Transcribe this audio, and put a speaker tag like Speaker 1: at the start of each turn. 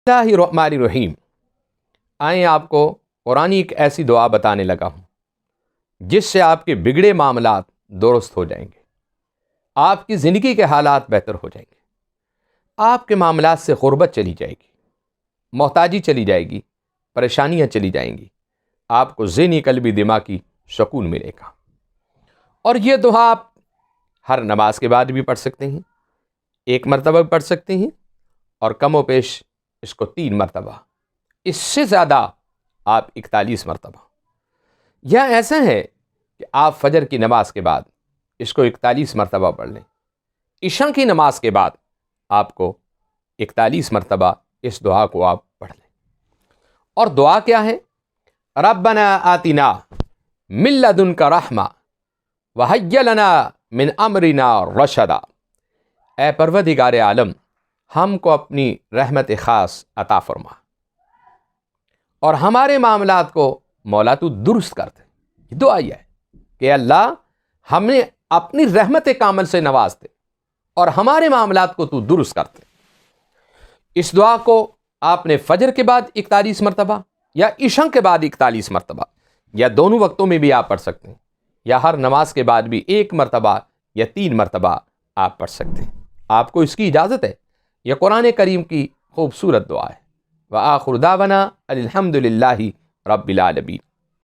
Speaker 1: اللہ الرحمن الرحیم، آئیں آپ کو قرآن ایک ایسی دعا بتانے لگا ہوں جس سے آپ کے بگڑے معاملات درست ہو جائیں گے، آپ کی زندگی کے حالات بہتر ہو جائیں گے، آپ کے معاملات سے غربت چلی جائے گی، محتاجی چلی جائے گی، پریشانیاں چلی جائیں گی، آپ کو ذہنی قلبی دماغی سکون ملے گا۔ اور یہ دعا آپ ہر نماز کے بعد بھی پڑھ سکتے ہیں، ایک مرتبہ بھی پڑھ سکتے ہیں، اور کم و بیش اس کو 3 مرتبہ، اس سے زیادہ آپ 41 مرتبہ، یا ایسا ہے کہ آپ فجر کی نماز کے بعد اس کو 41 مرتبہ پڑھ لیں، عشاء کی نماز کے بعد آپ کو 41 مرتبہ اس دعا کو آپ پڑھ لیں۔ اور دعا کیا ہے؟ ربنا آتنا من لدنک رحمہ وہیّ لنا من امرنا رشدا، اے پروردگار عالم، ہم کو اپنی رحمت خاص عطا فرما اور ہمارے معاملات کو مولا تو درست کر دے۔ یہ دعا یہ ہے کہ اللہ ہمیں اپنی رحمت کامل سے نواز دے اور ہمارے معاملات کو تو درست کر دے۔ اس دعا کو آپ نے فجر کے بعد 41 مرتبہ یا عشاء کے بعد 41 مرتبہ یا دونوں وقتوں میں بھی آپ پڑھ سکتے ہیں، یا ہر نماز کے بعد بھی 1 مرتبہ یا 3 مرتبہ آپ پڑھ سکتے ہیں، آپ کو اس کی اجازت ہے۔ یہ قرآن کریم کی خوبصورت دعا ہے۔ وآخر دعوانا الحمد للہ رب العالمین۔